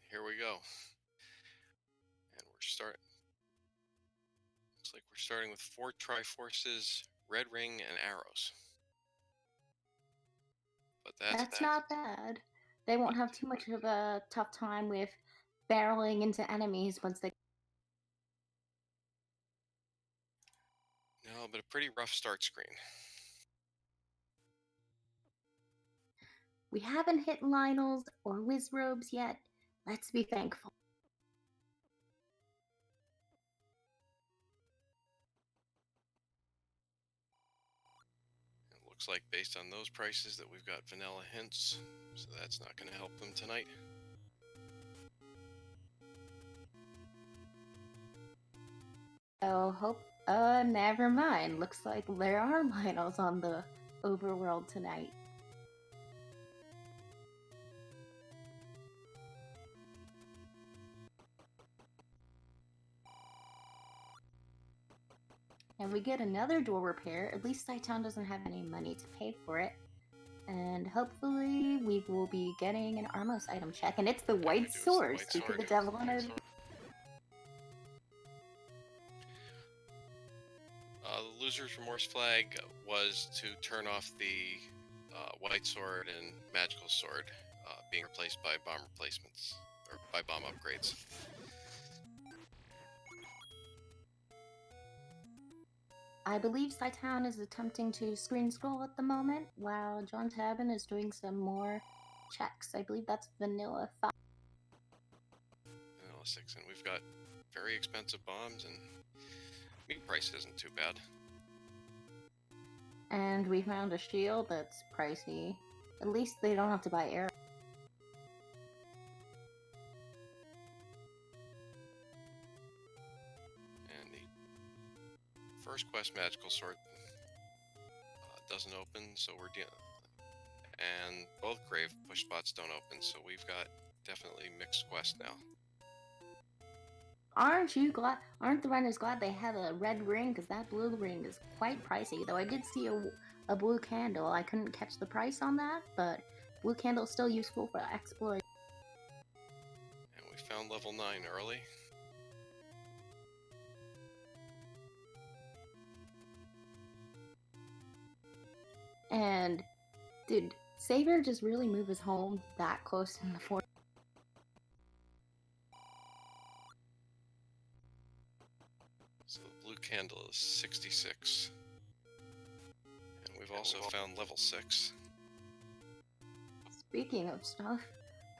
here we go. And looks like we're starting with 4 Triforces, Red Ring, and Arrows. But That's not bad. They won't have too much of a tough time with barreling into enemies once they... No, but a pretty rough start screen. We haven't hit Lionels or Wizrobes yet. Let's be thankful. It looks like based on those prices that we've got vanilla hints, so that's not going to help them tonight. Oh, never mind. Looks like there are Lionels on the overworld tonight. And we get another door repair. At least Cytown doesn't have any money to pay for it. And hopefully we will be getting an Armos item check. And it's the white sword. Speak of the devil on it. The loser's remorse flag was to turn off the white sword and magical sword being replaced by bomb replacements, or by bomb upgrades. I believe Cytown is attempting to screen scroll at the moment, while Johntabin is doing some more checks. I believe that's Vanilla 5. Vanilla 6, and we've got very expensive bombs, and meat price isn't too bad. And we found a shield that's pricey. At least they don't have to buy arrows. And the first quest magical sword doesn't open, so we're dealing. And both grave push spots don't open, so we've got definitely mixed quest now. Aren't the runners glad they have a red ring? Because that blue ring is quite pricey. Though I did see a blue candle. I couldn't catch the price on that, but blue candle is still useful for exploration. And we found level 9 early. And, did Saber just really move his home that close in the fort? So the blue candle is 66. And we've also found level 6. Speaking of stuff,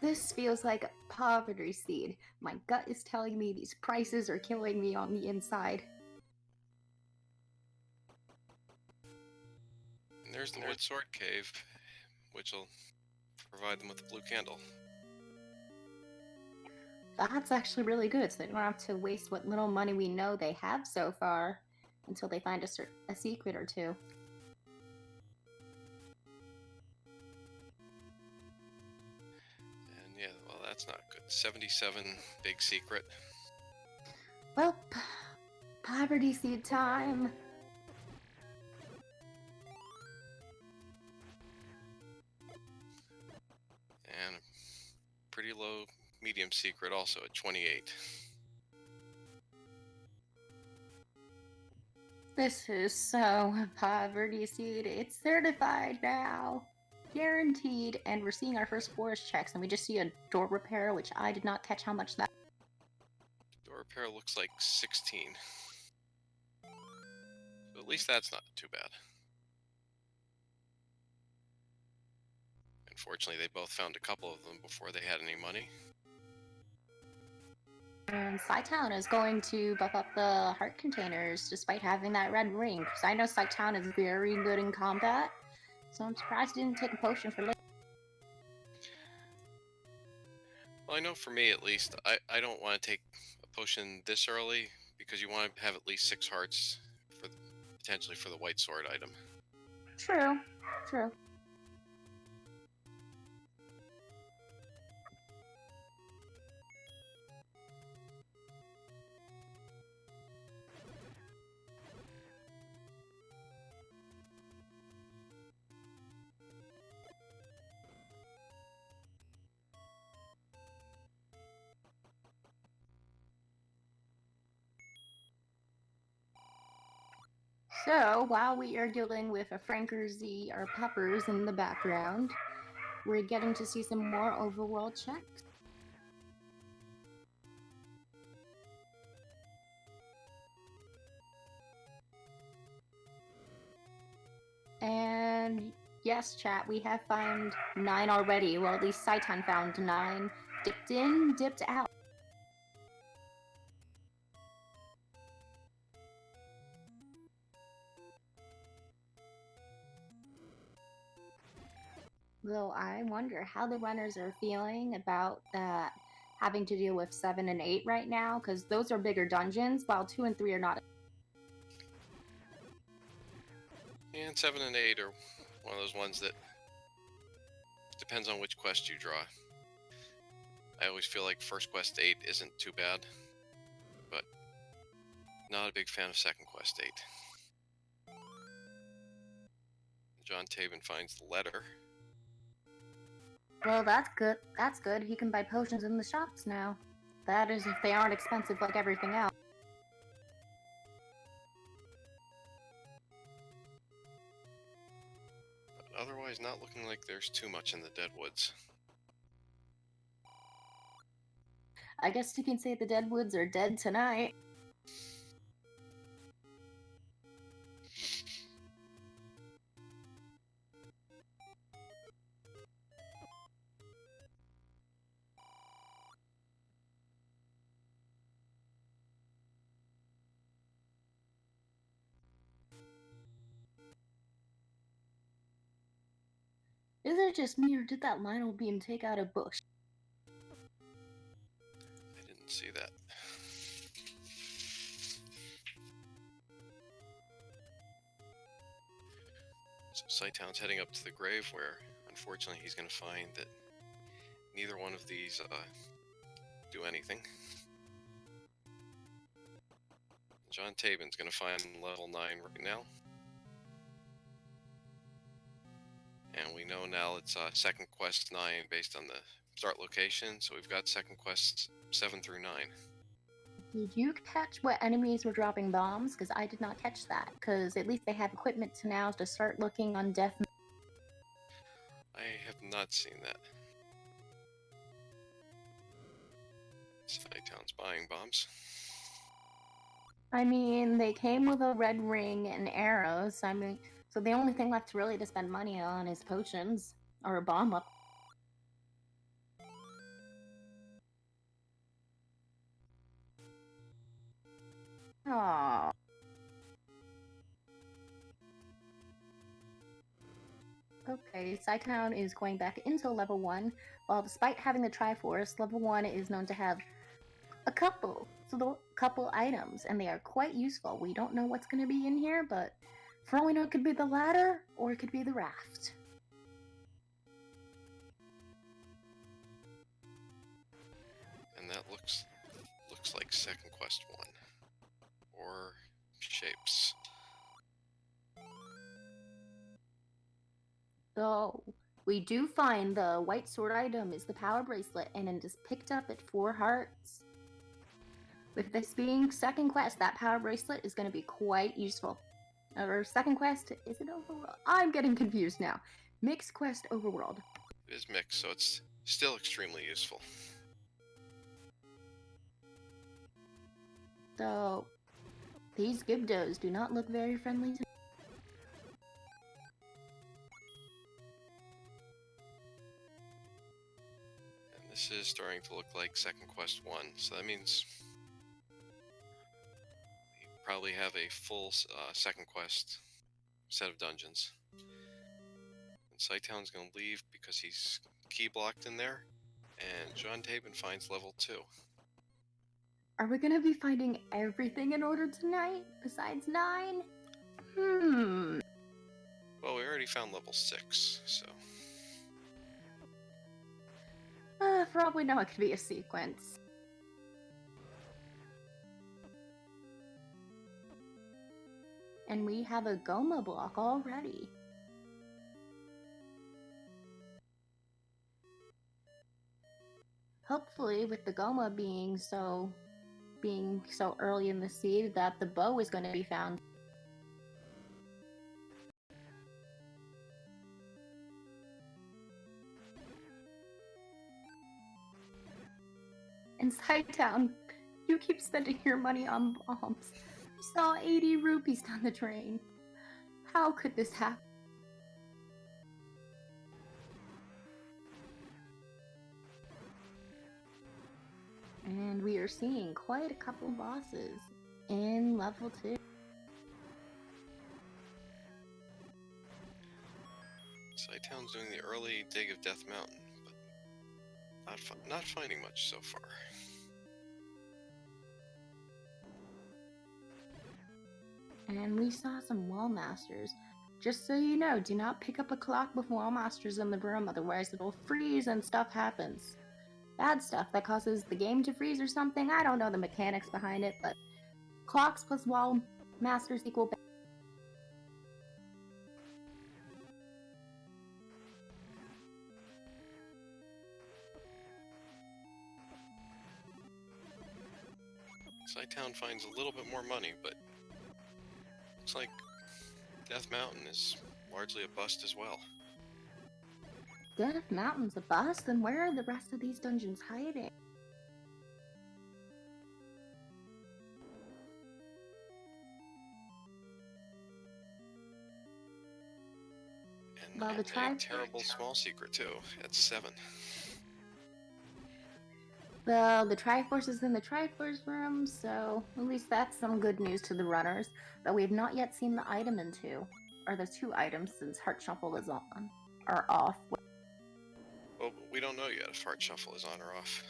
this feels like a poverty seed. My gut is telling me these prices are killing me on the inside. And there's the wood sword cave, which will provide them with the blue candle. That's actually really good, so they don't have to waste what little money we know they have so far until they find a secret or two. And yeah, well, that's not good. 77 big secret. Well, poverty seed time. And a pretty low medium secret also at 28. This is so poverty seed. It's certified now. Guaranteed. And we're seeing our first forest checks, and we just see a door repair, which I did not catch how much that... Door repair looks like 16. So at least that's not too bad. Unfortunately, they both found a couple of them before they had any money. And Cytown is going to buff up the heart containers despite having that red ring. Because I know Cytown is very good in combat, so I'm surprised he didn't take a potion for later. Well, I know for me at least, I don't want to take a potion this early because you want to have at least 6 hearts for potentially for the white sword item. True, true. So, while we are dealing with a Frankerzy or Peppers in the background, we're getting to see some more overworld checks. And yes, chat, we have found 9 already. Well, at least Cytown found 9. Dipped in, dipped out. Though I wonder how the runners are feeling about that, having to deal with 7 and 8 right now, because those are bigger dungeons, while 2 and 3 are not. And 7 and 8 are one of those ones that depends on which quest you draw. I always feel like first quest 8 isn't too bad, but not a big fan of second quest 8. Johntabin finds the letter. Well, that's good. That's good. He can buy potions in the shops now. That is if they aren't expensive like everything else. But otherwise, not looking like there's too much in the Deadwoods. I guess you can say the Deadwoods are dead tonight. Is it just me, or did that Lionel beam take out a bush? I didn't see that. So Cytown's heading up to the grave where, unfortunately, he's going to find that neither one of these do anything. Johntabin's going to find level 9 right now. And we know now it's second quest 9 based on the start location, so we've got second quests 7 through 9. Did you catch what enemies were dropping bombs? Because I did not catch that. Because at least they have equipment to now to start looking on death. I have not seen that. Cytown's buying bombs. I mean, they came with a red ring and arrows. I mean, so the only thing left really to spend money on is potions or a bomb up. Aww. Okay, Cytown is going back into level 1. While despite having the Triforce, level 1 is known to have a couple items, and they are quite useful. We don't know what's going to be in here, but for all we know, it could be the ladder or it could be the raft. And that looks like second quest 1. Or shapes. So we do find the white sword item is the power bracelet, and it is picked up at 4 hearts. With this being second quest, that power bracelet is going to be quite useful. Or second quest, is it overworld? I'm getting confused now. Mixed quest overworld. It is mixed, so it's still extremely useful. So these Gibdos do not look very friendly to me. And this is starting to look like second quest 1, so that means you probably have a full second quest set of dungeons. And Cytown's going to leave because he's key blocked in there, and Johntabin finds level 2. Are we going to be finding everything in order tonight besides 9? Well, we already found level 6, so... For all we know, it could be a sequence. And we have a Goma block already. Hopefully, with the Goma being so early in the seed, that the bow is going to be found. And Cytown, you keep spending your money on bombs. I saw 80 rupees down the drain. How could this happen? And we are seeing quite a couple bosses in level 2. Cytown's doing the early dig of Death Mountain, but not finding much so far. And we saw some wall masters. Just so you know, do not pick up a clock with wall masters in the room, otherwise it'll freeze and stuff happens. Bad stuff that causes the game to freeze or something. I don't know the mechanics behind it, but clocks plus wall masters equal. Cytown finds a little bit more money, but looks like Death Mountain is largely a bust as well. Death Mountain's a bust? Then where are the rest of these dungeons hiding? And well, a terrible small secret too, at 7. Well, the Triforce is in the Triforce room, so at least that's some good news to the runners. But we have not yet seen the item in 2, or the 2 items since Heart Shuffle is on, or off. Well, we don't know yet if Heart Shuffle is on or off.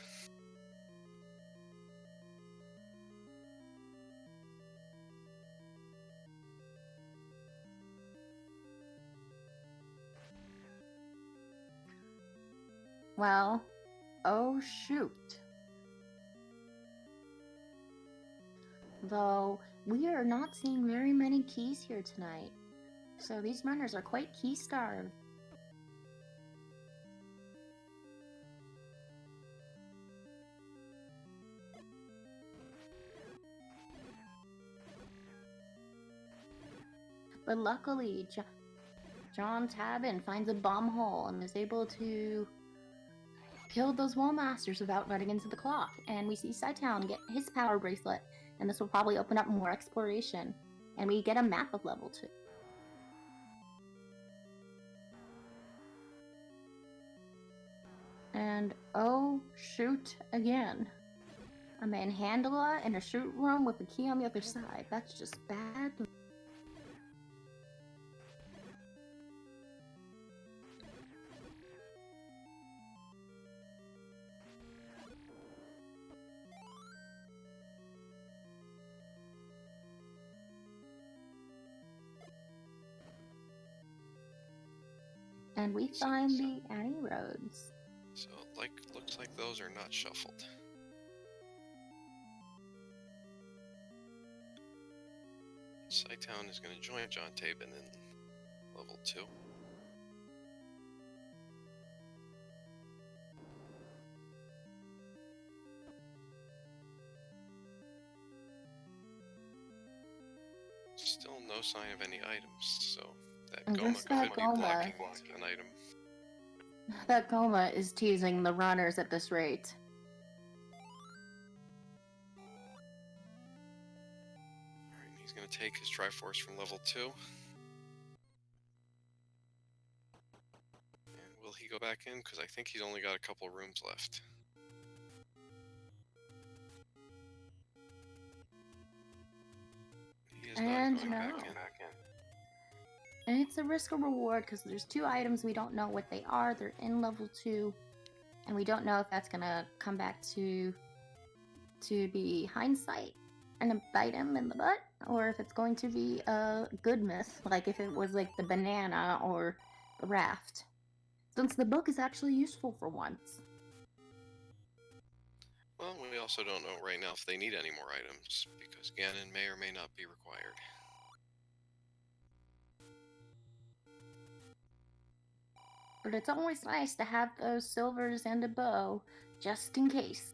Well, oh shoot. Though, we are not seeing very many keys here tonight. So these runners are quite key starved. But luckily, Johntabin finds a bomb hole and is able to kill those wall masters without running into the clock. And we see Cytown get his power bracelet, and this will probably open up more exploration. And we get a map of level 2. And oh shoot again. A manhandler in a shoot room with a key on the other side. That's just bad. And we find the Annie roads. So, looks like those are not shuffled. Cytown is going to join Johntabin in level 2. Still no sign of any items, so that Goma could be blocking an item. That Goma is teasing the runners at this rate. Alright, he's going to take his Triforce from level 2. And will he go back in? Because I think he's only got a couple rooms left. He is not going back in. And it's a risk or reward because there's 2 items we don't know what they are. They're in level 2, and we don't know if that's gonna come back to be hindsight and bite him in the butt, or if it's going to be a good miss, like if it was like the banana or the raft. Since the book is actually useful for once. Well, we also don't know right now if they need any more items, because Ganon may or may not be required. But it's always nice to have those silvers and a bow, just in case.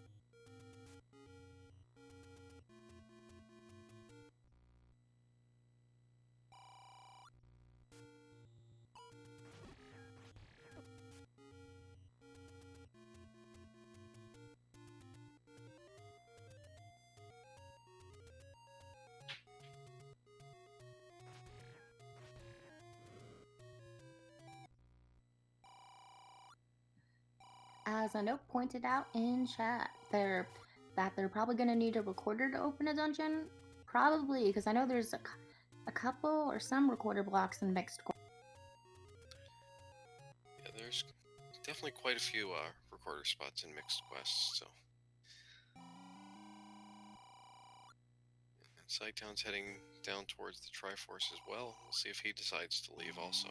as a note pointed out in chat, they're probably going to need a recorder to open a dungeon. Probably, because I know there's a couple or some recorder blocks in mixed. Yeah, there's definitely quite a few recorder spots in mixed quests. So, and Cytown's heading down towards the Triforce as well. We'll see if he decides to leave also.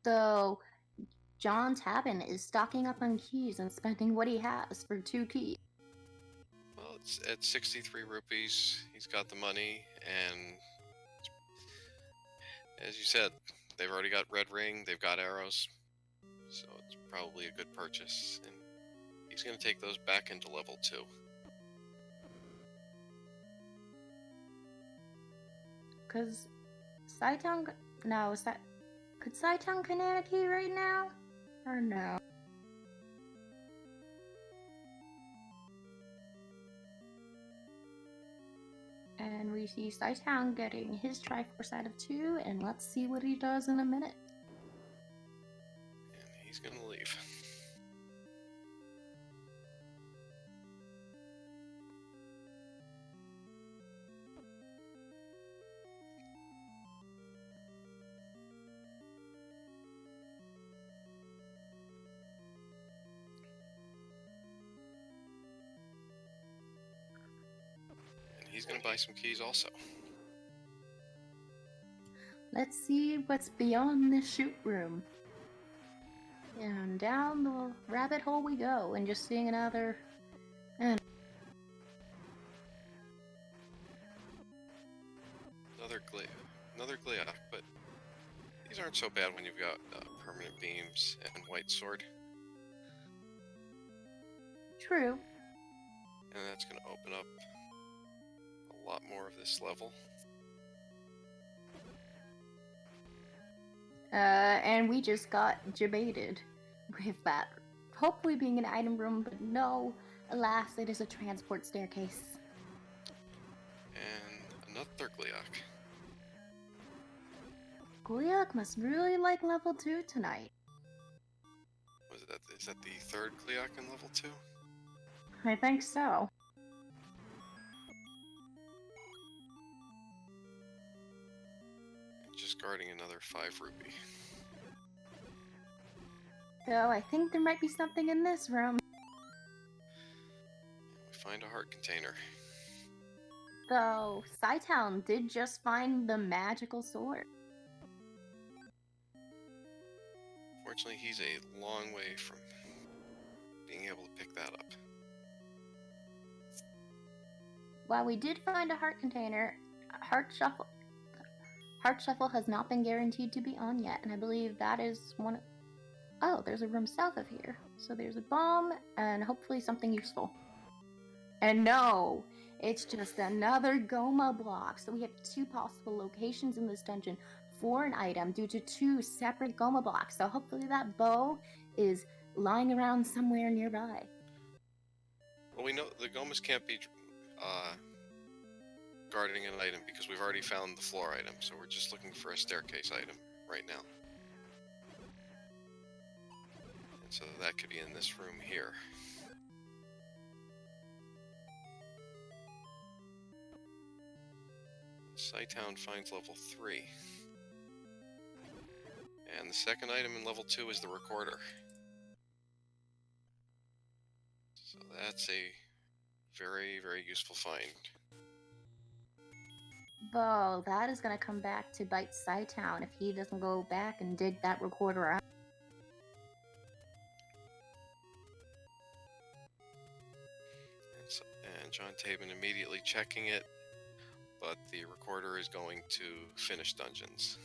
So, Johntabin is stocking up on keys and spending what he has for 2 keys. Well, it's at 63 rupees. He's got the money, and as you said, they've already got red ring, they've got arrows, so it's probably a good purchase, and he's going to take those back into level 2. Because Cytown, no, could Cytown Kananaki right now? Or no? And we see Cytown getting his Triforce out of 2, and let's see what he does in a minute. And he's gonna leave. He's going to buy some keys also. Let's see what's beyond this shoot room. And down the rabbit hole we go, and just seeing another... Another Gliok, but these aren't so bad when you've got permanent beams and white sword. True. And that's going to open up a lot more of this level. And we just got debated with that. Hopefully being an item room, but no, alas, it is a transport staircase. And another Gliok. Gliok must really like level 2 tonight. Is that the third Gliok in level 2? I think so. Just guarding another 5 rupee. So I think there might be something in this room. We find a heart container. Though Cytown did just find the magical sword. Fortunately, he's a long way from being able to pick that up. While we did find a heart container, Heart Shuffle has not been guaranteed to be on yet, and I believe that is one of... Oh, there's a room south of here. So there's a bomb, and hopefully something useful. And no, it's just another Goma block. So we have 2 possible locations in this dungeon for an item due to 2 separate Goma blocks. So hopefully that bow is lying around somewhere nearby. Well, we know the Gomas can't be guarding an item because we've already found the floor item, so we're just looking for a staircase item right now. And so that could be in this room here. Cytown finds level 3. And the second item in level 2 is the recorder. So that's a very, very useful find. Though that is going to come back to bite Cytown if he doesn't go back and dig that recorder out. And Johntabin immediately checking it, but the recorder is going to finish dungeons.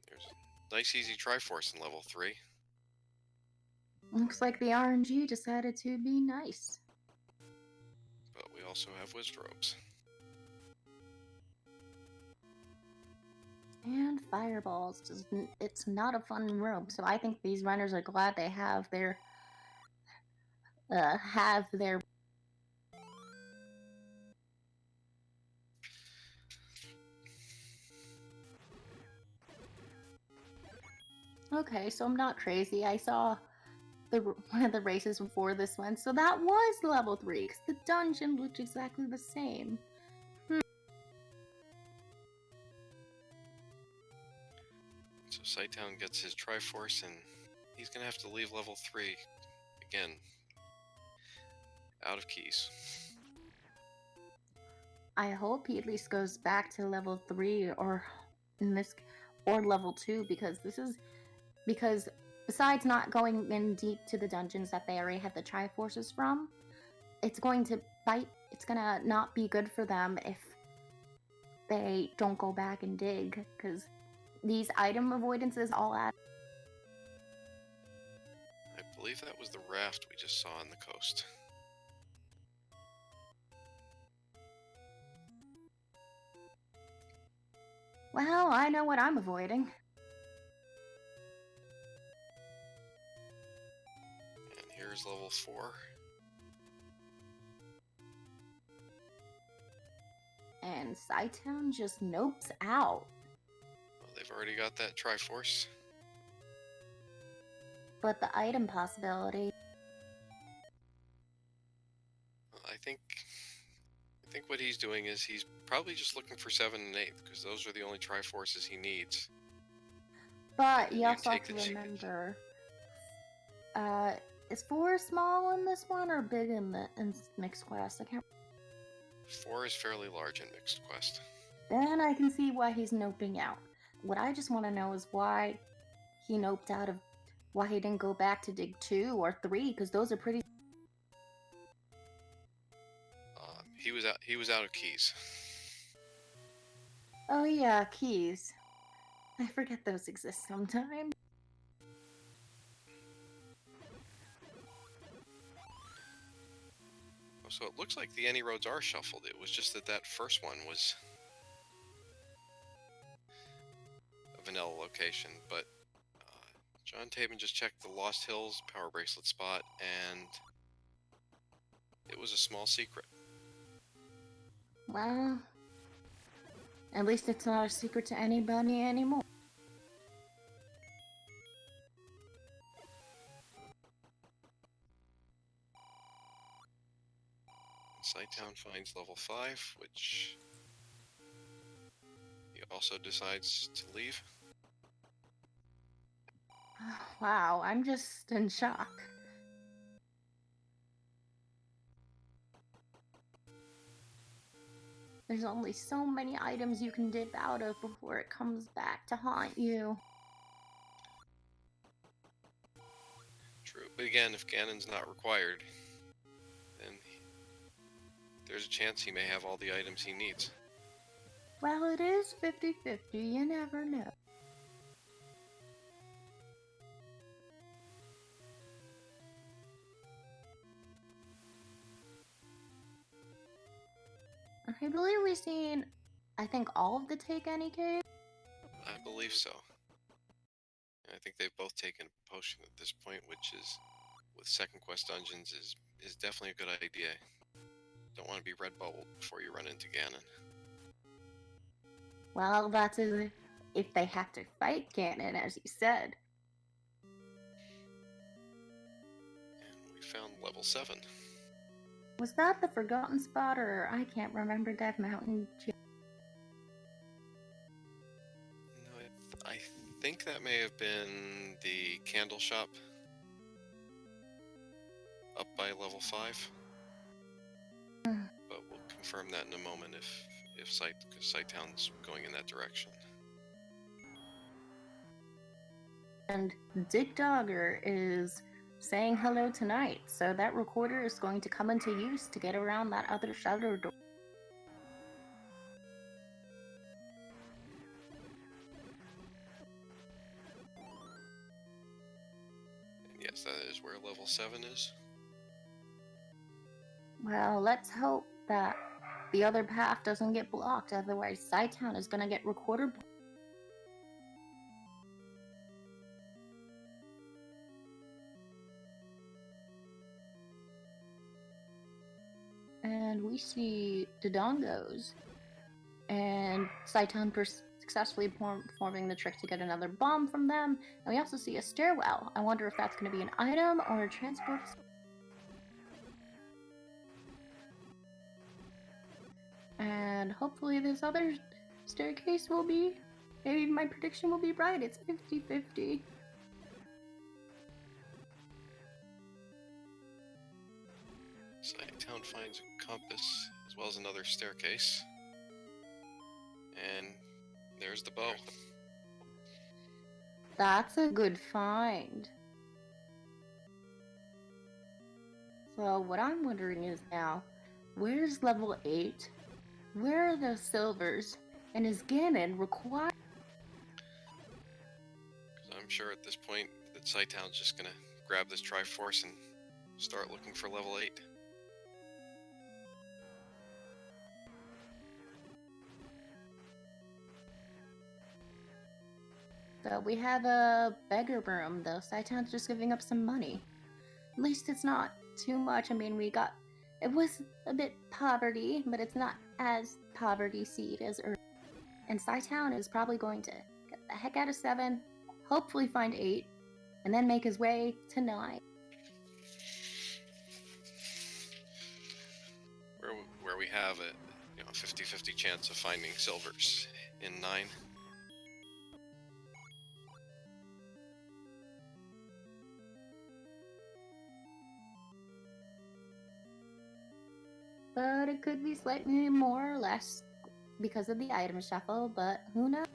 There's a nice easy Triforce in level 3. Looks like the RNG decided to be nice. But we also have Wizrobes. And fireballs. It's not a fun room, so I think these runners are glad they have their... Okay, so I'm not crazy. I saw one of the races before this one, so that was level 3, because the dungeon looked exactly the same. So Cytown gets his Triforce, and he's gonna have to leave level 3 again. Out of keys. I hope he at least goes back to level 3 or level 2, because besides not going in deep to the dungeons that they already have the Triforces from, it's gonna not be good for them if they don't go back and dig, because these item avoidances all add. I believe that was the raft we just saw on the coast. Well, I know what I'm avoiding. And here's level 4. And Cytown just nopes out. Well, they've already got that Triforce. But the item possibility. I think what he's doing is he's probably just looking for 7 and 8, because those are the only Triforces he needs. But you also have to remember, is 4 small in this one or big in Mixed Quest? I can't. 4 is fairly large in Mixed Quest. Then I can see why he's noping out. What I just want to know is why he noped out of, why he didn't go back to dig 2 or 3, because those are pretty. He was out of keys. Oh yeah, keys. I forget those exist sometimes. So it looks like the any roads are shuffled. It was just that first one was a vanilla location. But Johntabin just checked the Lost Hills Power Bracelet spot, and it was a small secret. Well, at least it's not a secret to anybody anymore. Cytown finds level 5, which he also decides to leave. Wow, I'm just in shock. There's only so many items you can dip out of before it comes back to haunt you. True, but again, if Ganon's not required, then there's a chance he may have all the items he needs. Well, it is 50-50, you never know. I believe we've seen, I think, all of the Take Any caves. I believe so. And I think they've both taken a potion at this point, which is, with second quest dungeons, is definitely a good idea. Don't want to be red bubbled before you run into Ganon. Well, that's if they have to fight Ganon, as you said. And we found level 7. Was that the Forgotten Spot, or I can't remember Death Mountain? No, I think that may have been the candle shop up by level 5. But we'll confirm that in a moment because Cytown's going in that direction. And Dick Dogger is saying hello tonight, so that recorder is going to come into use to get around that other shutter door. And yes, that is where level 7 is. Well, let's hope that the other path doesn't get blocked, otherwise Cytown is gonna get recorder. And we see Dodongos, and Cytown successfully performing the trick to get another bomb from them. And we also see a stairwell. I wonder if that's going to be an item or a transport. And hopefully this other staircase will be, maybe my prediction will be right. It's 50-50. Cytown finds a compass as well as another staircase. And there's the bow. That's a good find. So what I'm wondering is now, where's level 8? Where are the silvers? And is Ganon required? I'm sure at this point that Cytown's just gonna grab this Triforce and start looking for level 8. So we have a beggar broom, though. Cytown's just giving up some money. At least it's not too much. I mean, it was a bit poverty, but it's not as poverty seed as Earth. And Cytown is probably going to get the heck out of 7, hopefully find 8, and then make his way to 9. Where we have a 50-50 chance of finding silvers in 9. But it could be slightly more or less because of the item shuffle, but who knows?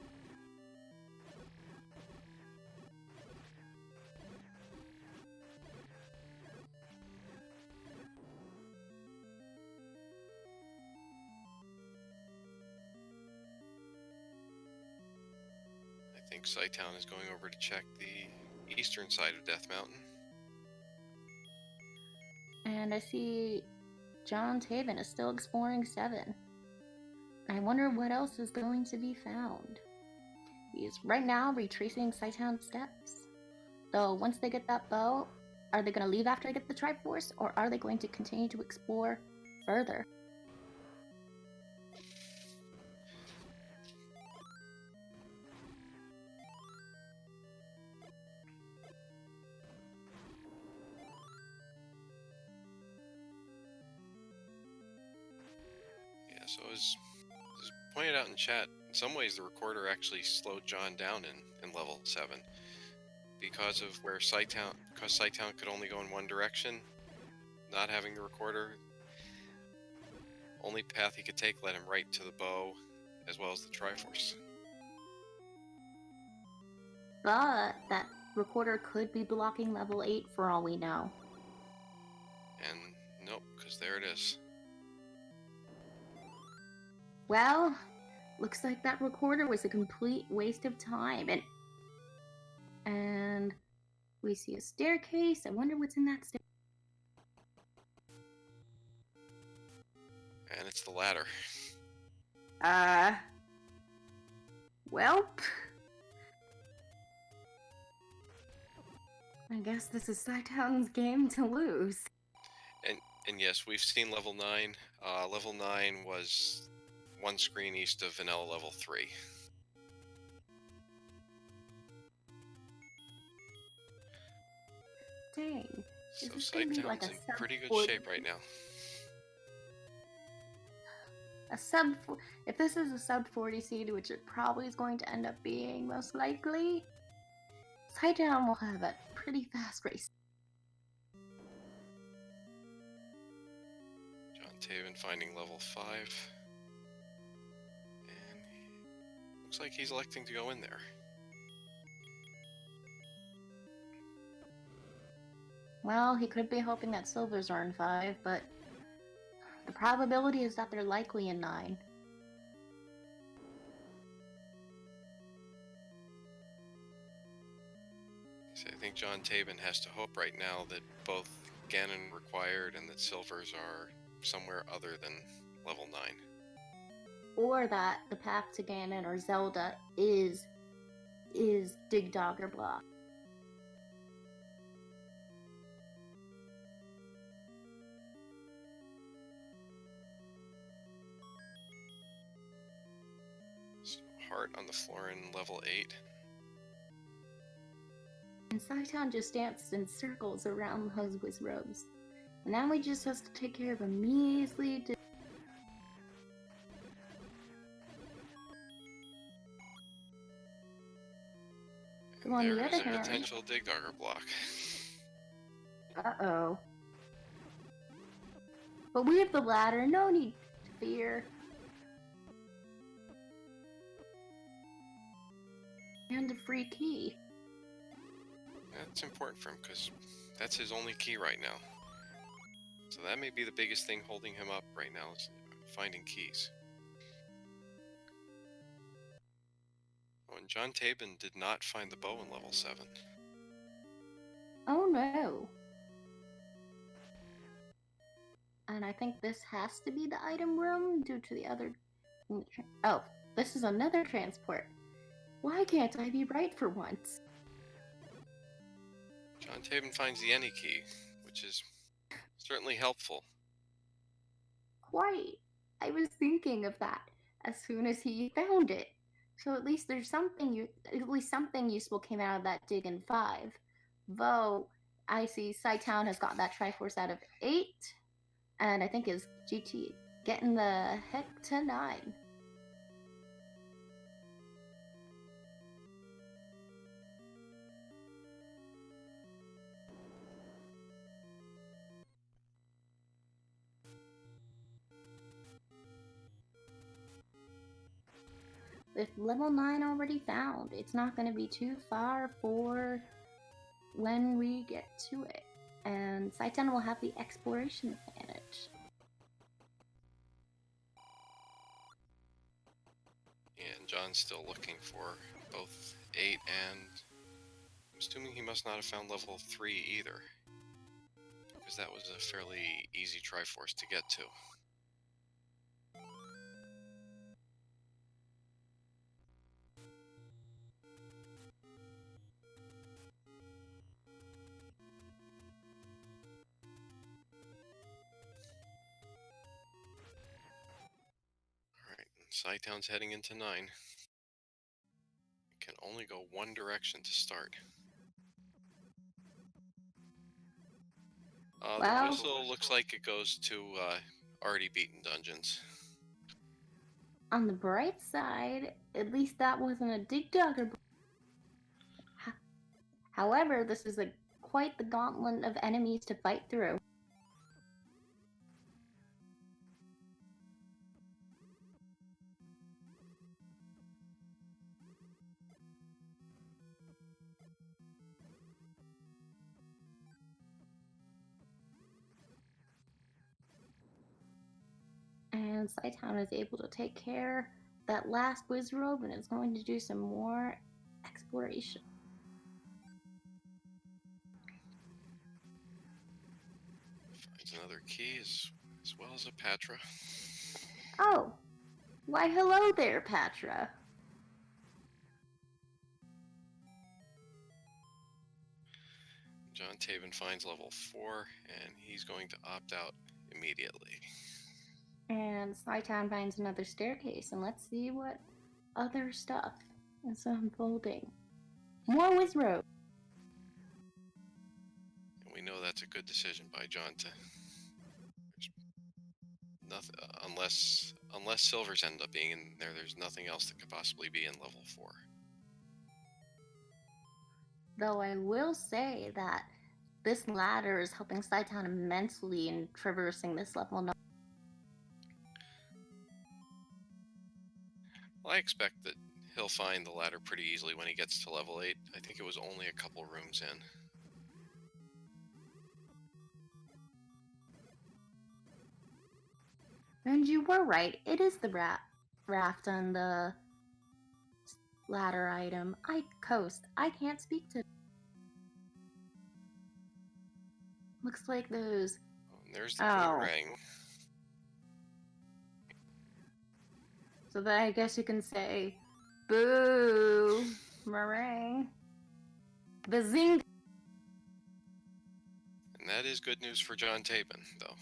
I think Cytown is going over to check the eastern side of Death Mountain. And I see Johntabin is still exploring 7. I wonder what else is going to be found. He's right now retracing Cytown's steps. Though once they get that bow, are they going to leave after they get the Triforce, or are they going to continue to explore further? So as pointed out in chat, in some ways the recorder actually slowed John down in level 7 because of where Cytown could only go in one direction. Not having the recorder, only path he could take led him right to the bow as well as the Triforce. But that recorder could be blocking level 8 for all we know. And nope, because there it is. Well, looks like that recorder was a complete waste of time. And we see a staircase. I wonder what's in that staircase. And it's the ladder. Welp. I guess this is Cytown's game to lose. And yes, we've seen level 9. Level 9 was one screen east of vanilla level 3. Dang. So Cytown's like in pretty good shape right now. If this is a sub 40 seed, which it probably is going to end up being most likely, Cytown will have a pretty fast race. Johntabin finding level 5. And looks like he's electing to go in there. Well, he could be hoping that silvers are in 5, but the probability is that they're likely in 9. So I think Johntabin has to hope right now that both Ganon required and that silvers are somewhere other than level 9. Or that the path to Ganon or Zelda is Dig Dogger Block. So hard art on the floor in level 8. And Cytown just danced in circles around those Wizrobes. Now we just have to take care of a measly. And on there the is other a hand, potential dig dogger block. uh-oh. But we have the ladder, no need to fear. And a free key. That's important for him because that's his only key right now. So that may be the biggest thing holding him up right now, is finding keys. Oh, and Johntabin did not find the bow in level 7. Oh no. And I think this has to be the item room due to the other... Oh, this is another transport. Why can't I be right for once? Johntabin finds the any key, which is certainly helpful. Quite. I was thinking of that as soon as he found it. So at least there's something something useful came out of that dig in 5. Though I see Cytown has got that Triforce out of 8. And I think is GT getting the heck to 9. With level 9 already found, it's not going to be too far for when we get to it. And Cytown will have the exploration advantage. And John's still looking for both 8 and... I'm assuming he must not have found level 3 either, because that was a fairly easy Triforce to get to. Cytown's heading into 9. It can only go one direction to start. Wow. The whistle looks like it goes to already beaten dungeons. On the bright side, at least that wasn't a dig dogger. However, this is quite the gauntlet of enemies to fight through. And Cytown is able to take care of that last Wizrobe and is going to do some more exploration. Finds another key as well as a Patra. Oh, why hello there, Patra. Johntabin finds level 4, and he's going to opt out immediately. And Cytown finds another staircase, and let's see what other stuff is unfolding. More Wizrobe. And we know that's a good decision by John to... Nothing, unless silvers end up being in there, there's nothing else that could possibly be in level 4. Though I will say that this ladder is helping Cytown immensely in traversing this level. Well, I expect that he'll find the ladder pretty easily when he gets to level 8. I think it was only a couple rooms in. And you were right. It is the raft on the ladder item. I can't speak to... Looks like those... Oh, and there's the boomerang. So that I guess you can say, boo, meringue. Bazing. And that is good news for Johntabin, though.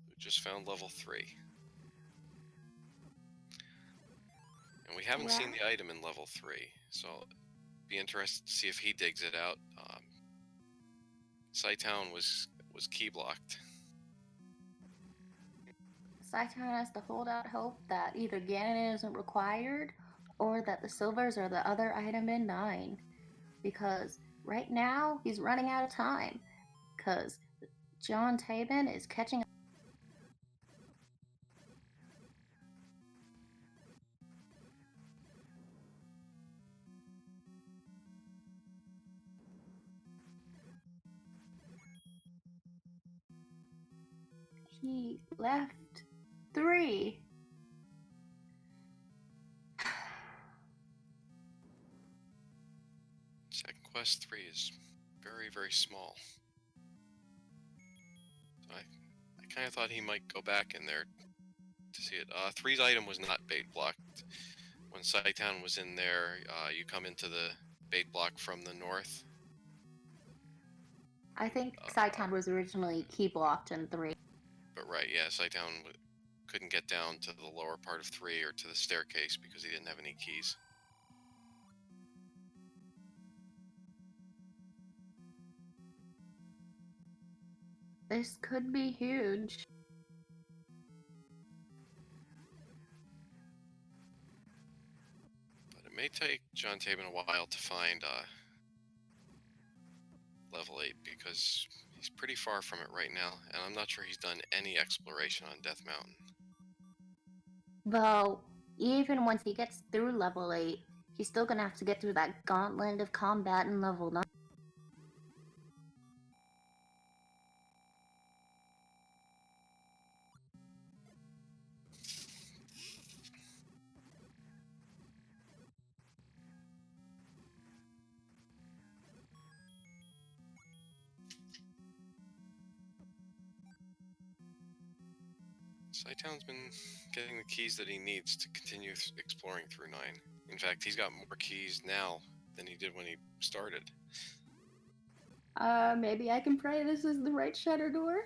Who just found level 3. we haven't seen the item in level 3, so be interested to see if he digs it out. Cytown was key blocked. Cytown has to hold out hope that either Ganon isn't required or that the silvers are the other item in 9. Because right now, he's running out of time. Because Johntabin is catching up. He left 3. Second quest 3 is very, very small. So I kind of thought he might go back in there to see it. 3's item was not bait blocked. When Cytown was in there, you come into the bait block from the north. I think Cytown was originally key blocked in 3. But right, yeah, Cytown couldn't get down to the lower part of 3 or to the staircase because he didn't have any keys. This could be huge. But it may take Johntabin a while to find level 8 because he's pretty far from it right now, and I'm not sure he's done any exploration on Death Mountain. Though, even once he gets through level 8, he's still gonna have to get through that gauntlet of combat in level 9. Cytown's been getting the keys that he needs to continue exploring through 9. In fact, he's got more keys now than he did when he started. Maybe I can pray this is the right shutter door?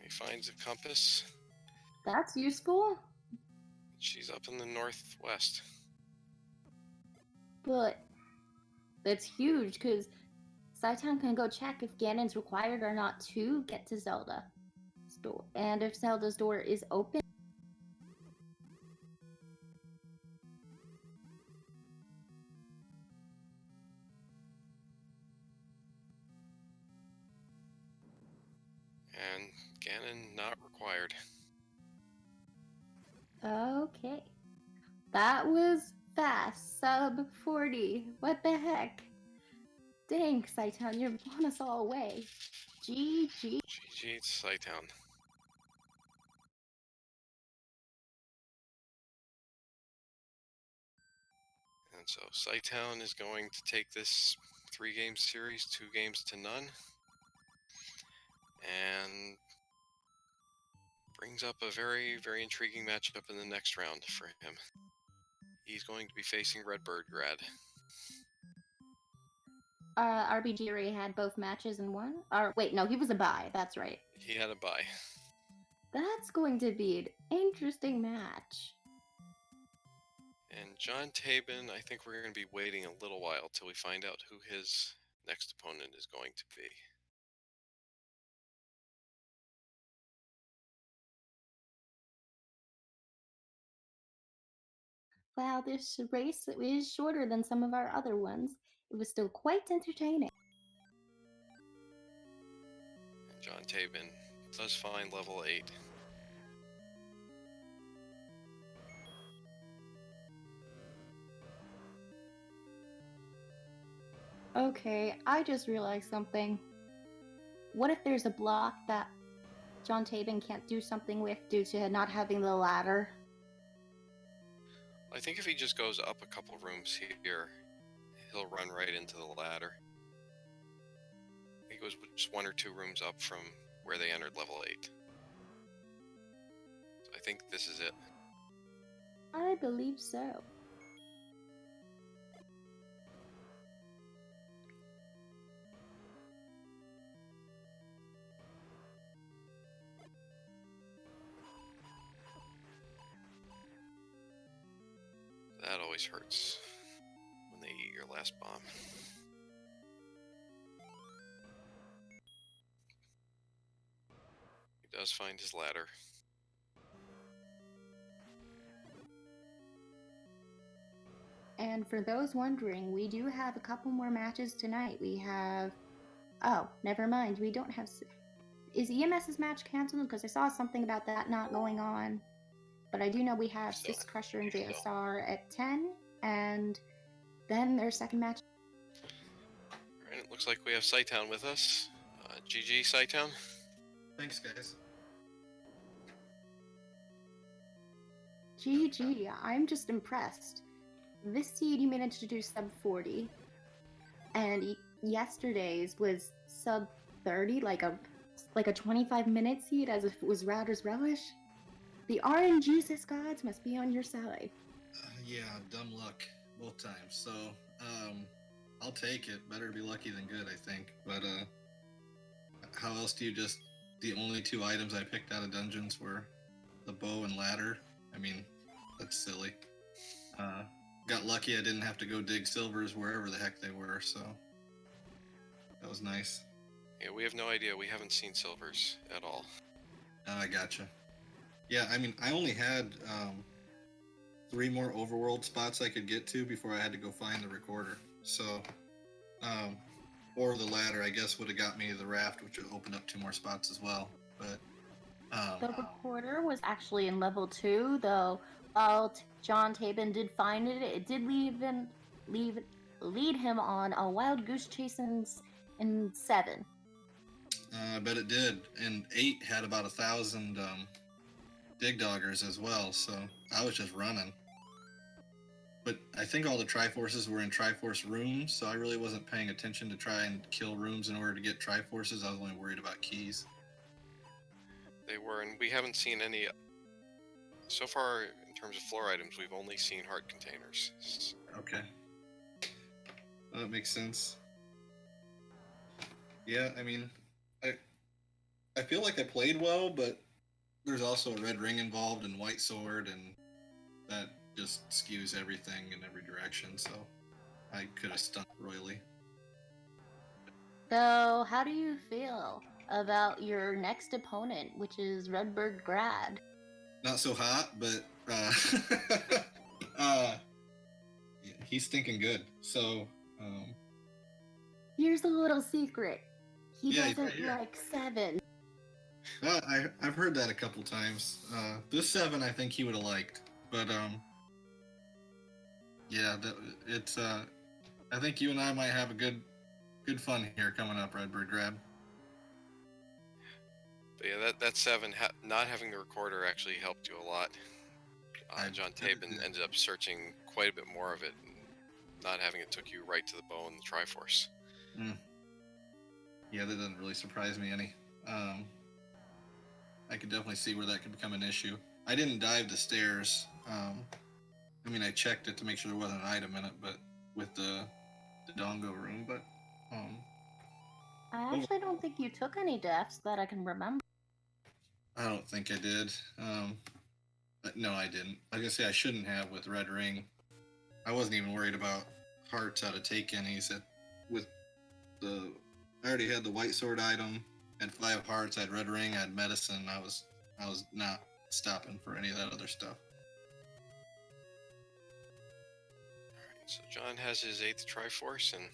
He finds a compass. That's useful. She's up in the northwest. But that's huge, because Cytown can go check if Ganon's required or not to get to Zelda's door. And if Zelda's door is open. And Ganon not required. Okay. That was fast. Sub 40. What the heck? Dang, Cytown, you're blowing us all away. GG. GG, it's Cytown. And so Cytown is going to take this 3-game series 2 games to none. And brings up a very, very intriguing matchup in the next round for him. He's going to be facing Redbird Grad. RBG already had both matches in one? Wait, no, he was a bye. That's right. He had a bye. That's going to be an interesting match. And Johntabin, I think we're going to be waiting a little while till we find out who his next opponent is going to be. Wow, this race is shorter than some of our other ones. It was still quite entertaining. And Johntabin does find level 8. Okay, I just realized something. What if there's a block that Johntabin can't do something with due to not having the ladder? I think if he just goes up a couple rooms here, he'll run right into the ladder. He goes just 1 or 2 rooms up from where they entered level 8. So I think this is it. I believe so. That always hurts when they eat your last bomb. He does find his ladder. And for those wondering, we do have a couple more matches tonight. We have... Oh, never mind. We don't have... Is EMS's match canceled? Because I saw something about that not going on. But I do know we have Sis Crusher and JSR at 10. And then their second match. Alright, it looks like we have Cytown with us. GG, Cytown. Thanks, guys. GG, I'm just impressed. This seed you managed to do sub 40, and yesterday's was sub 30, like a 25-minute seed, as if it was Router's Relish. The RNG Sis gods must be on your side. Yeah, dumb luck both times. So, I'll take it. Better be lucky than good, I think. But how else do you just? The only two items I picked out of dungeons were the bow and ladder. I mean, that's silly. Got lucky I didn't have to go dig silvers wherever the heck they were, so that was nice. Yeah, we have no idea. We haven't seen silvers at all. I gotcha. Yeah, I mean, I only had 3 more overworld spots I could get to before I had to go find the recorder. So, or the ladder, I guess, would have got me the raft, which would open up 2 more spots as well. But the recorder was actually in level 2, though. While Johntabin did find it, it did lead him on a wild goose chase in 7. I bet it did. And 8 had about 1,000 dig doggers as well, so I was just running. But I think all the Triforces were in Triforce rooms, so I really wasn't paying attention to try and kill rooms in order to get Triforces. I was only worried about keys. They were, and we haven't seen any. So far, in terms of floor items, we've only seen heart containers. Okay. Well, that makes sense. Yeah, I mean, I feel like I played well, but there's also a red ring involved and white sword, and that just skews everything in every direction, so I could have stunned royally. So, how do you feel about your next opponent, which is Redbird Grad? Not so hot, but yeah, he's stinking good. So here's a little secret. He doesn't like 7. I've heard that a couple times. This 7 I think he would have liked, but yeah, it's I think you and I might have a good fun here coming up, Redbird Grab. But yeah, that 7, not having the recorder actually helped you a lot. Johntabin ended up searching quite a bit more of it, and not having it took you right to the bow and the Triforce. Yeah, that doesn't really surprise me any. I could definitely see where that could become an issue. I didn't dive the stairs. I mean, I checked it to make sure there wasn't an item in it, but with the Dongo room, but I actually don't think you took any deaths that I can remember. I don't think I did. But no, I didn't. I was gonna say I shouldn't have with Red Ring. I wasn't even worried about hearts how to take any. With the, I already had the white sword item, had 5 hearts, I had Red Ring, I had medicine. I was not stopping for any of that other stuff. Alright, so John has his 8th Triforce and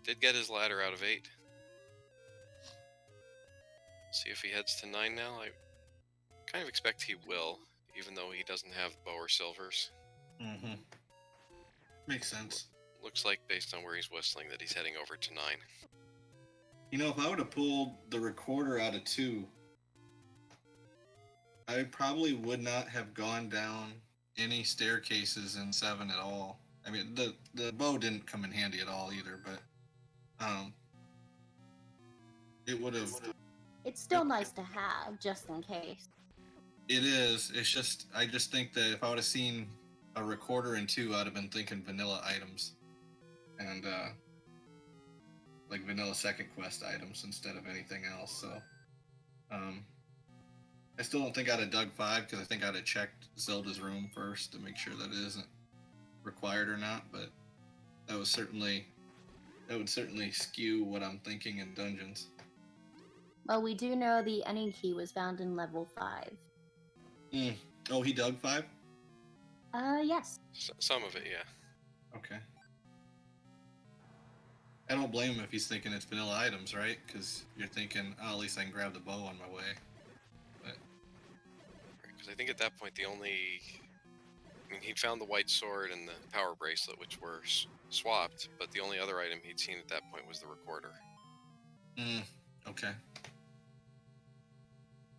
did get his ladder out of 8. See if he heads to 9 now. I kind of expect he will, even though he doesn't have bow or silvers. Makes sense. Looks like, based on where he's whistling, that he's heading over to 9. You know, if I would have pulled the recorder out of 2, I probably would not have gone down any staircases in 7 at all. I mean, the bow didn't come in handy at all either, but it would have. It's still nice to have, just in case. It is. It's just I just think that if I would have seen a recorder and 2, I'd have been thinking vanilla items, and like vanilla second quest items instead of anything else. So, I still don't think I'd have dug 5 because I think I'd have checked Zelda's room first to make sure that it isn't required or not. But that would certainly skew what I'm thinking in dungeons. Well, we do know the ending key was found in level 5. Oh, he dug 5? Yes. Some of it, yeah. Okay. I don't blame him if he's thinking it's vanilla items, right? Because you're thinking, oh, at least I can grab the bow on my way. But Because I think at that point I mean, he'd found the white sword and the power bracelet, which were swapped, but the only other item he'd seen at that point was the recorder. Okay.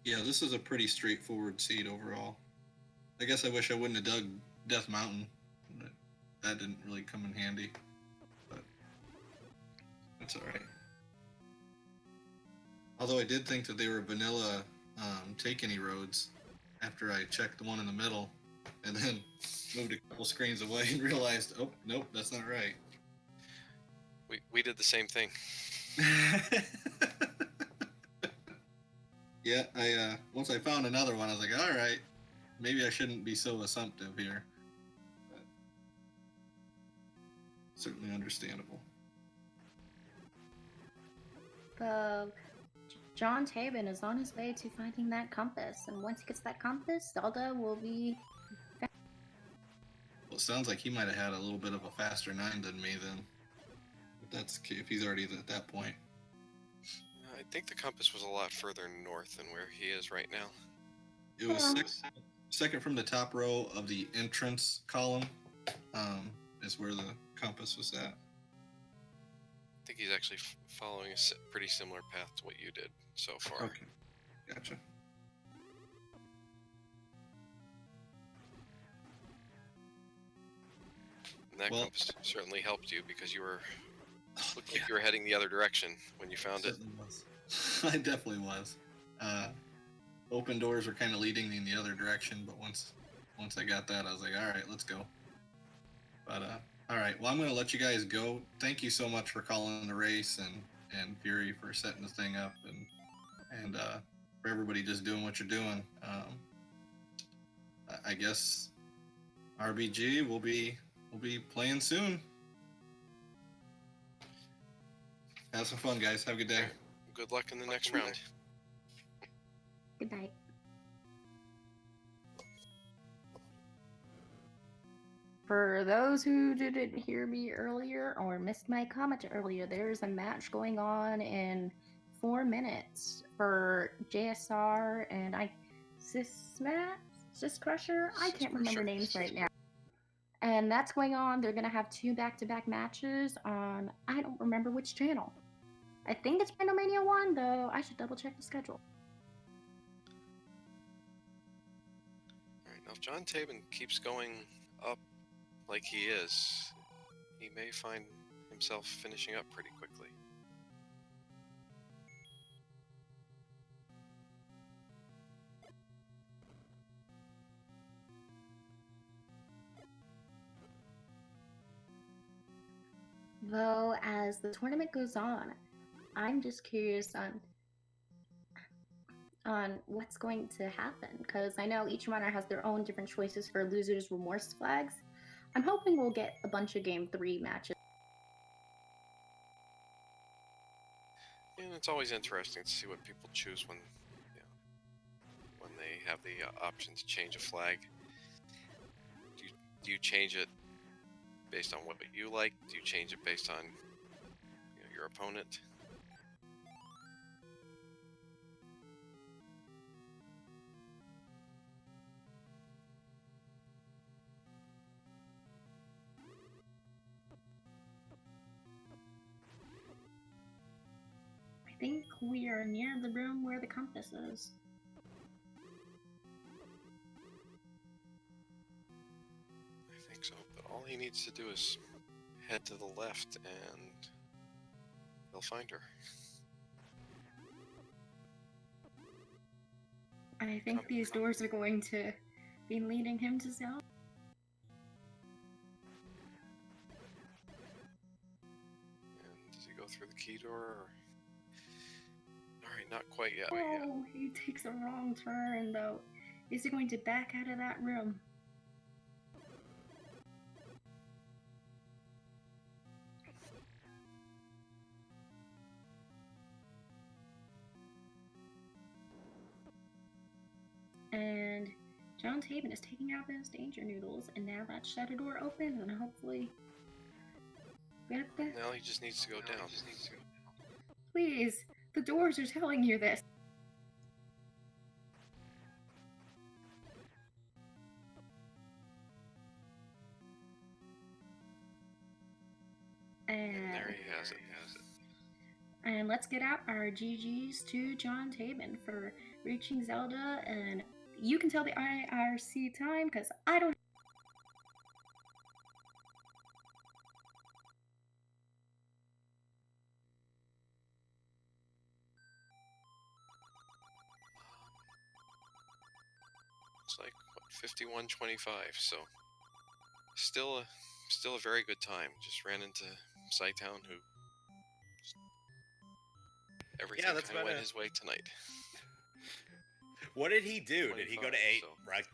Yeah, this is a pretty straightforward seed overall. I guess I wish I wouldn't have dug Death Mountain. But that didn't really come in handy. But that's alright. Although I did think that they were vanilla take any roads after I checked the one in the middle and then moved a couple screens away and realized, oh, nope, that's not right. We did the same thing. Yeah, I once I found another one, I was like, all right, maybe I shouldn't be so assumptive here. But certainly understandable. Johntabin is on his way to finding that compass, and once he gets that compass, Zelda will be. Well, it sounds like he might have had a little bit of a faster 9 than me then. If he's already at that point. I think the compass was a lot further north than where he is right now. It was second from the top row of the entrance column. Is where the compass was at. I think he's actually following a pretty similar path to what you did so far. Okay, gotcha. And that compass certainly helped you because you were looked like you were heading the other direction when you found it. Was. I definitely was. Open doors were kind of leading me in the other direction, but once I got that, I was like, all right, let's go. But all right, well, I'm going to let you guys go. Thank you so much for calling the race and Fury for setting the thing up and for everybody just doing what you're doing. I guess RBG will be playing soon. Have some fun, guys. Have a good day. Good luck in the next round. Good night. For those who didn't hear me earlier or missed my comment earlier, there's a match going on in 4 minutes for JSR and Sis Crusher. I can't remember names right now. And that's going on. They're gonna have 2 back-to-back matches on I don't remember which channel. I think it's Randomizer 1, though. I should double check the schedule. Alright, now if Johntabin keeps going up like he is, he may find himself finishing up pretty quickly. Though, as the tournament goes on, I'm just curious on what's going to happen, because I know each runner has their own different choices for losers' remorse flags. I'm hoping we'll get a bunch of Game 3 matches. And it's always interesting to see what people choose when they have the option to change a flag. Do you change it based on what you like? Do you change it based on your opponent? I think we are near the room where the compass is. I think so, but all he needs to do is head to the left and he'll find her. I think these doors are going to be leading him to Zelda. And does he go through the key door? Or... Alright, not quite yet. Oh, he takes a wrong turn, though. Is he going to back out of that room? And Johntabin is taking out those danger noodles, and now that shutter door opens, and hopefully get the... Now he just needs to go down. Please, the doors are telling you this. And there he has it. And let's get out our GGs to Johntabin for reaching Zelda, and you can tell the IRC time because I don't. It's like what, 51:25. So still a very good time. Just ran into Cytown, who everything kind of went his way tonight. What did he do? Did he go to 8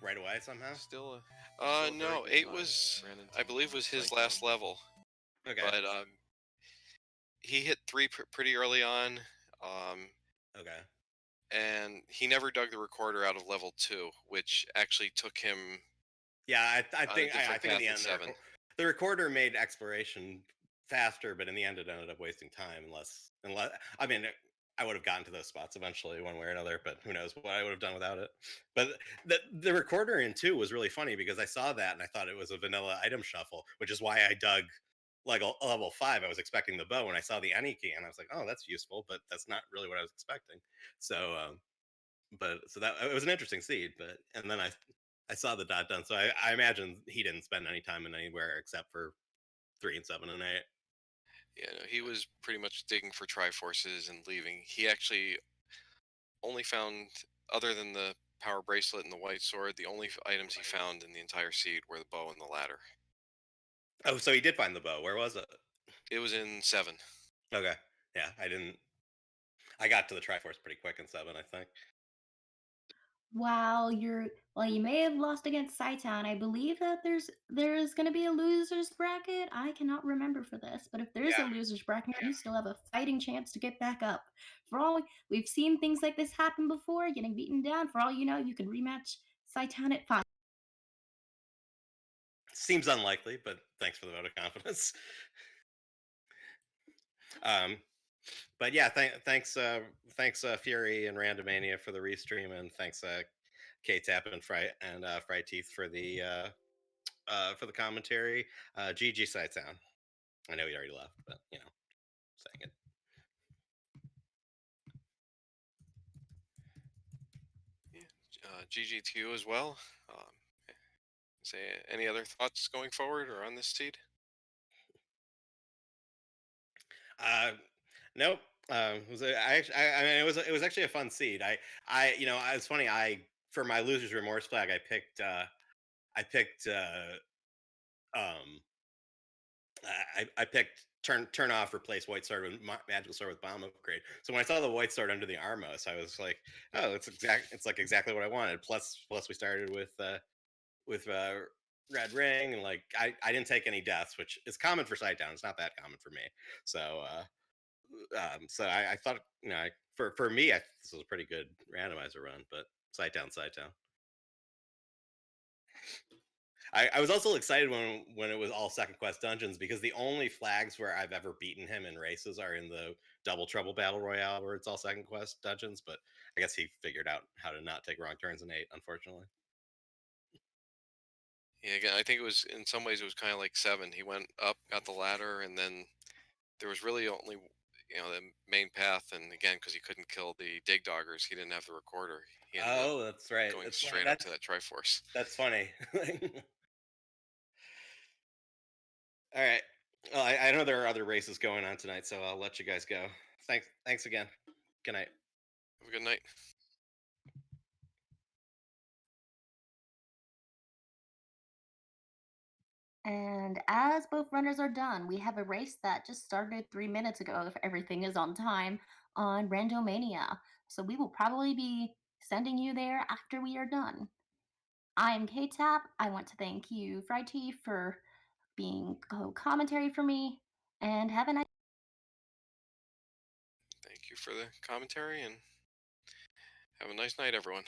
right away somehow? Still no, 8 was, I believe, was his last level. Okay. But he hit 3 pretty early on. Okay. And he never dug the recorder out of level 2, which actually took him. Yeah, I think in the end 7. The recorder made exploration faster, but in the end it ended up wasting time. Unless I mean, I would have gotten to those spots eventually, one way or another. But who knows what I would have done without it. But the recorder in 2 was really funny because I saw that and I thought it was a vanilla item shuffle, which is why I dug like a level 5. I was expecting the bow, and I saw the any key, and I was like, oh, that's useful, but that's not really what I was expecting. So, so that it was an interesting seed. But and then I saw the dot done, so I imagine he didn't spend any time in anywhere except for 3 and 7 and 8. Yeah, no, he was pretty much digging for Triforces and leaving. He actually only found, other than the power bracelet and the white sword, the only items he found in the entire seed were the bow and the ladder. Oh, so he did find the bow. Where was it? It was in 7. Okay. Yeah, I got to the Triforce pretty quick in 7, I think. Well, you may have lost against Cytown. I believe that there's going to be a losers bracket. I cannot remember for this, but if there is a losers bracket, you still have a fighting chance to get back up. For all we've seen things like this happen before, getting beaten down. For all you know, you could rematch Cytown at 5. Seems unlikely, but thanks for the vote of confidence. But yeah, thanks Fury and Randomania for the restream, and thanks K-Tap and Fright Teeth for the commentary. GG Cytown. I know he already left, but saying it. Yeah, GG to you as well. Say any other thoughts going forward or on this seed? Nope. It was actually a fun seed. It's funny. For my loser's remorse flag, I picked turn off, replace white sword with magical sword with bomb upgrade. So when I saw the white sword under the Armos, I was like, oh, it's exactly what I wanted. Plus we started with red ring, and like I didn't take any deaths, which is common for Cytown. It's not that common for me. So I thought, for me, this was a pretty good randomizer run, but Cytown. I was also excited when it was all second quest dungeons, because the only flags where I've ever beaten him in races are in the Double Trouble Battle Royale, where it's all second quest dungeons. But I guess he figured out how to not take wrong turns in 8, unfortunately. Yeah, again, I think it was, in some ways, it was kind of like 7. He went up, got the ladder, and then there was really only, the main path. And again, because he couldn't kill the Dig Doggers, he didn't have the recorder. He that's right. Going straight up to that Triforce. That's funny. All right. Well, I know there are other races going on tonight, so I'll let you guys go. Thanks again. Good night. Have a good night. And as both runners are done, we have a race that just started 3 minutes ago, if everything is on time, on Randomania. So we will probably be sending you there after we are done. I am K-Tap. I want to thank you, Frighty, for being co-commentary for me. And have a nice Thank you for the commentary, and have a nice night, everyone.